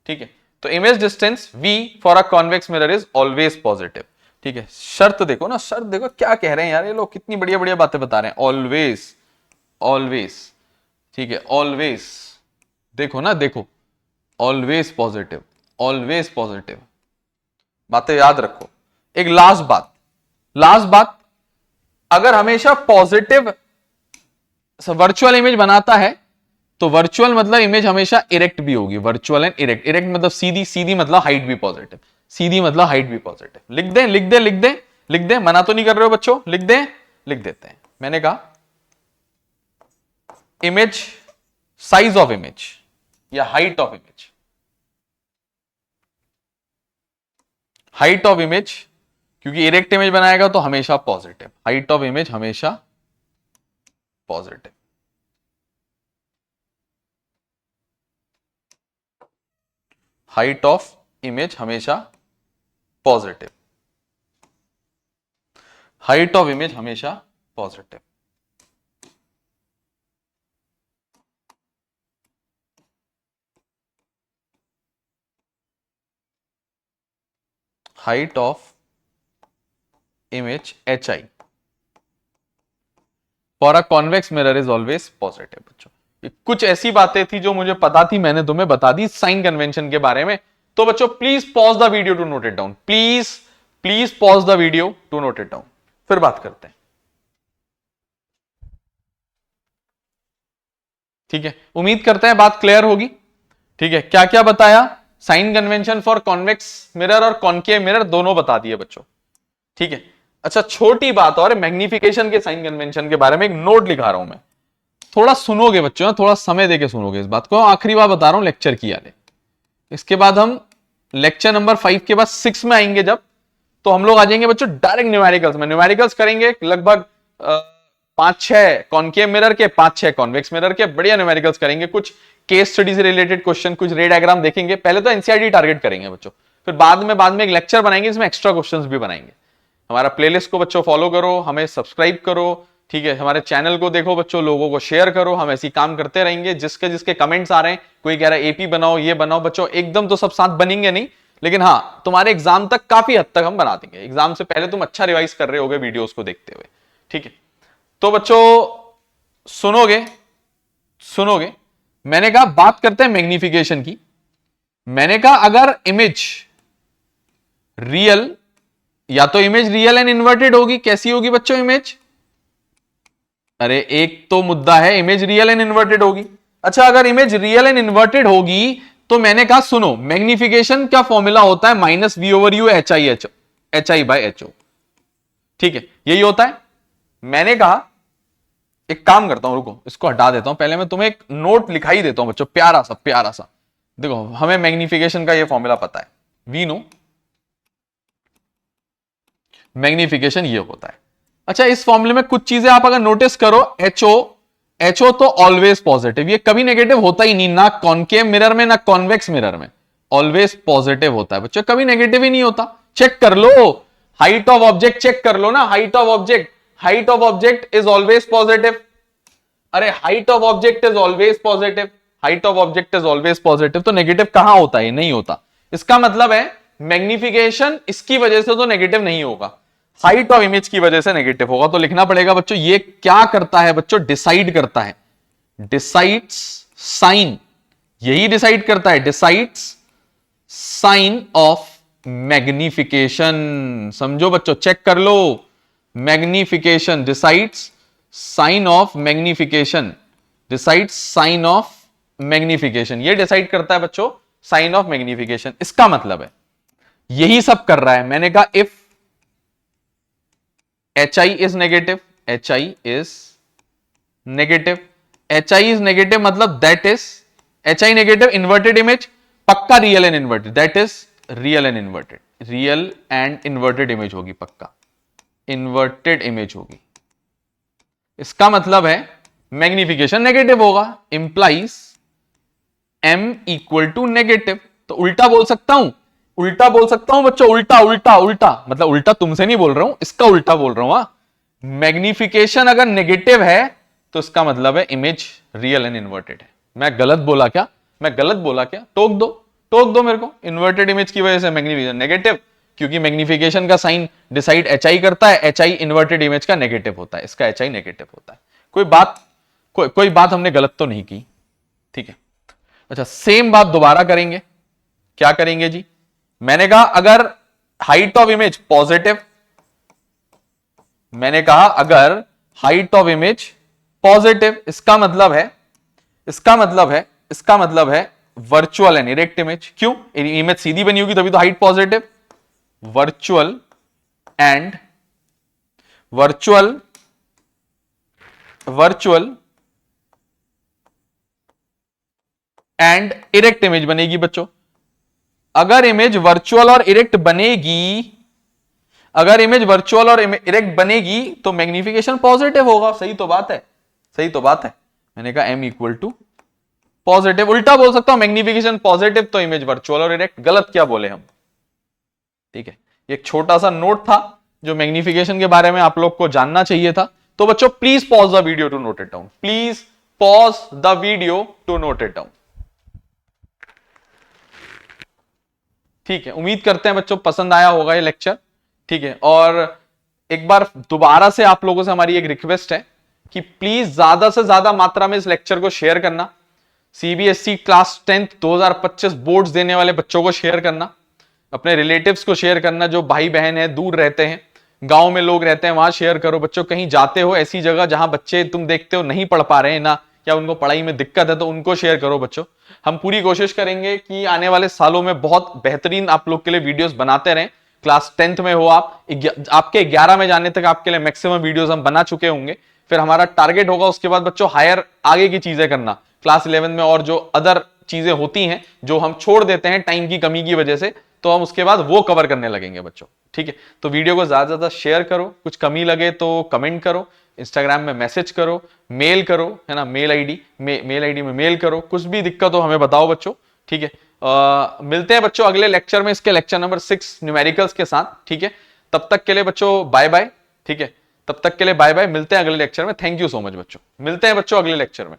ठीक है, तो image distance V for a convex mirror is always positive. ठीक है, शर्त देखो ना, शर्त देखो क्या कह रहे हैं यार ये लोग, कितनी बढ़िया बढ़िया बातें बता रहे हैं। ऑलवेज, ऑलवेज, ठीक है, ऑलवेज, देखो ना, देखो ऑलवेज पॉजिटिव, ऑलवेज पॉजिटिव। बातें याद रखो। एक लास्ट बात, अगर हमेशा पॉजिटिव वर्चुअल इमेज बनाता है तो वर्चुअल मतलब इमेज हमेशा इरेक्ट भी होगी। वर्चुअल एंड इरेक्ट, इरेक्ट मतलब सीधी, सीधी मतलब हाइट भी पॉजिटिव, सीधी मतलब हाइट भी पॉजिटिव। लिख दें लिख दें लिख दें लिख दें, मना तो नहीं कर रहे हो बच्चों? लिख दें, लिख देते हैं। मैंने कहा इमेज, साइज ऑफ इमेज या height of image, height of image, क्योंकि इरेक्ट इमेज बनाएगा तो हमेशा पॉजिटिव, हाइट ऑफ इमेज हमेशा पॉजिटिव। हाइट ऑफ इमेज हमेशा पॉजिटिव, हाइट ऑफ इमेज हमेशा positive. Height of image HI for a convex mirror is always positive. बच्चों ये कुछ ऐसी बातें थी जो मुझे पता थी, मैंने तुम्हें बता दी साइन कन्वेंशन के बारे में। तो बच्चों please pause the video to note it down, please please pause the video to note it down, फिर बात करते हैं। ठीक है, उम्मीद करते हैं बात क्लियर होगी। ठीक है, क्या क्या बताया? Sign convention for convex mirror और कॉनकेव मिरर दोनों बता दिए बच्चों। ठीक है, अच्छा छोटी बात और, मैग्निफिकेशन के साइन कन्वेंशन के बारे में एक नोट लिखा रहा हूं मैं, थोड़ा सुनोगे बच्चों, थोड़ा समय देके सुनोगे इस बात को। आखिरी बार बता रहा हूं लेक्चर की वाले, इसके बाद हम लेक्चर नंबर 5 के बाद 6 में आएंगे जब, तो हम लोग आ जाएंगे बच्चों डायरेक्ट न्यूमेरिकल्स में। न्यूमेरिकल्स करेंगे लगभग 5-6 कॉनकेव मिरर के, 5-6 कॉन्वेक्स मिरर के, बढ़िया न्यूमेरिकल्स करेंगे। कुछ केस स्टडी से रिलेटेड क्वेश्चन, कुछ रे डायग्राम देखेंगे। पहले तो एनसीईआरटी टारगेट करेंगे बच्चों, फिर बाद में एक लेक्चर बनाएंगे, इसमें एक्स्ट्रा क्वेश्चंस भी बनाएंगे। हमारा प्लेलिस्ट को बच्चों फॉलो करो, हमें सब्सक्राइब करो। ठीक है, हमारे चैनल को देखो बच्चों, लोगों को शेयर करो। हम ऐसी काम करते रहेंगे। जिसके जिसके कमेंट्स आ रहे हैं, कोई कह रहा है एपी बनाओ, ये बनाओ, बच्चों एकदम तो सब साथ बनेंगे नहीं, लेकिन हाँ तुम्हारे एग्जाम तक काफी हद तक हम बना देंगे। एग्जाम से पहले तुम अच्छा रिवाइज कर रहे होगे वीडियोस को देखते हुए। ठीक है, तो बच्चों सुनोगे सुनोगे, मैंने कहा बात करते हैं मैग्निफिकेशन की। मैंने कहा अगर इमेज रियल, या तो इमेज रियल एंड इन्वर्टेड होगी। कैसी होगी बच्चों इमेज? अरे एक तो मुद्दा है, इमेज रियल एंड इन्वर्टेड होगी। अच्छा अगर इमेज रियल एंड इन्वर्टेड होगी तो मैंने कहा सुनो, मैग्निफिकेशन का फॉर्मूला होता है -v/u HI/HO। ठीक है, यही होता है। मैंने कहा एक काम करता हूं, रुको इसको हटा देता हूं, पहले मैं तुम्हें एक नोट लिखा ही देता हूं बच्चों, प्यारा सा। देखो हमें मैग्निफिकेशन का ये फॉर्मूला पता है, वी नो मैग्निफिकेशन ये होता है। अच्छा इस फॉर्मूले में कुछ चीजें आप अगर नोटिस करो, HO तो ऑलवेज पॉजिटिव, ये कभी नेगेटिव होता ही नहीं, ना कॉनकेव मिरर में ना कॉन्वेक्स मिरर में, ऑलवेज पॉजिटिव होता है बच्चों, कभी नेगेटिव ही नहीं होता। चेक कर लो, हाइट ऑफ ऑब्जेक्ट चेक कर लो ना, height of object is always positive. अरे height of object is always positive, height of object is always positive, तो नेगेटिव कहां होता है? नहीं होता। इसका मतलब है मैग्निफिकेशन इसकी वजह से तो नेगेटिव नहीं होगा, हाइट ऑफ इमेज की वजह से नेगेटिव होगा। तो लिखना पड़ेगा बच्चों, ये क्या करता है बच्चों? डिसाइड करता है, डिसाइड्स साइन, यही डिसाइड करता है, डिसाइड्स साइन ऑफ मैग्निफिकेशन। समझो बच्चों, चेक कर लो, magnification decides sign of magnification, decides sign of magnification, ये डिसाइड करता है बच्चों साइन ऑफ मैग्निफिकेशन। इसका मतलब है यही सब कर रहा है। मैंने कहा if HI is negative, HI is negative, HI is negative मतलब that is HI negative inverted image, पक्का real and inverted, that is real and inverted, real and inverted image होगी, पक्का इन्वर्टेड इमेज होगी। इसका मतलब है मैग्निफिकेशन नेगेटिव होगा, implies M equal to negative. तो उल्टा बोल सकता हूं, उल्टा बोल सकता हूं बच्चों, उल्टा उल्टा उल्टा, मतलब उल्टा तुमसे नहीं बोल रहा हूं, इसका उल्टा बोल रहा हूं। मैग्निफिकेशन अगर नेगेटिव है तो इसका मतलब है इमेज रियल एंड इन्वर्टेड है। मैं गलत बोला क्या? मैं गलत बोला क्या? टोक दो मेरे को। इन्वर्टेड इमेज की वजह से मैग्निफिकेशन नेगेटिव, क्योंकि मैग्निफिकेशन का साइन डिसाइड HI करता है, HI इन्वर्टेड इमेज का नेगेटिव होता है, इसका HI नेगेटिव होता है। कोई बात हमने गलत तो नहीं की, ठीक है। अच्छा सेम बात दोबारा करेंगे, क्या करेंगे जी, मैंने कहा अगर हाइट ऑफ इमेज पॉजिटिव, मैंने कहा अगर हाइट ऑफ इमेज पॉजिटिव, इसका मतलब है वर्चुअल एंड इरेक्ट इमेज। क्यों, इमेज सीधी बनी होगी तभी तो height positive. Virtual and erect image बनेगी बच्चों। अगर इमेज वर्चुअल और इरेक्ट बनेगी तो मैग्निफिकेशन पॉजिटिव होगा। सही तो बात है। मैंने कहा m इक्वल टू पॉजिटिव, उल्टा बोल सकता हूं, मैग्निफिकेशन पॉजिटिव तो इमेज वर्चुअल और इरेक्ट। गलत क्या बोले हम, ठीक है। एक छोटा सा नोट था जो मैग्निफिकेशन के बारे में आप लोग को जानना चाहिए था। तो बच्चों please pause the video to note it down, please pause the video to note it down. ठीक है, उम्मीद करते हैं बच्चों पसंद आया होगा ये लेक्चर। ठीक है, और एक बार दोबारा से आप लोगों से हमारी एक रिक्वेस्ट है कि प्लीज ज्यादा से ज्यादा मात्रा में इस लेक्चर को शेयर करना। सीबीएसई क्लास 10th 2025 बोर्ड्स देने वाले बच्चों को शेयर करना, अपने रिलेटिव्स को शेयर करना, जो भाई बहन है दूर रहते हैं, गांव में लोग रहते हैं, वहां शेयर करो बच्चों। कहीं जाते हो ऐसी जगह जहां बच्चे तुम देखते हो नहीं पढ़ पा रहे हैं ना, या उनको पढ़ाई में दिक्कत है, तो उनको शेयर करो बच्चों। हम पूरी कोशिश करेंगे कि आने वाले सालों में बहुत बेहतरीन आप लोग के लिए वीडियोस बनाते रहें। क्लास 10th में हो आप, आपके 11 में जाने तक आपके लिए मैक्सिमम वीडियोस हम बना चुके होंगे। फिर हमारा टारगेट होगा उसके बाद बच्चों हायर आगे की चीजें करना, क्लास 11 में, और जो अदर चीजें होती हैं जो हम छोड़ देते हैं टाइम की कमी की वजह से, तो हम उसके बाद वो कवर करने लगेंगे बच्चों। ठीक है, तो वीडियो को ज्यादा से ज्यादा शेयर करो, कुछ कमी लगे तो कमेंट करो, इंस्टाग्राम में मैसेज करो, मेल करो, है ना, मेल आईडी में मेल करो, कुछ भी दिक्कत हो हमें बताओ बच्चों। ठीक है, मिलते हैं बच्चों अगले लेक्चर में, इसके लेक्चर नंबर 6 न्यूमेरिकल्स के साथ। ठीक है, तब तक के लिए बच्चों बाय बाय। ठीक है, तब तक के लिए बाय बाय, मिलते हैं अगले लेक्चर में। थैंक यू सो मच बच्चों, मिलते हैं बच्चों अगले लेक्चर में।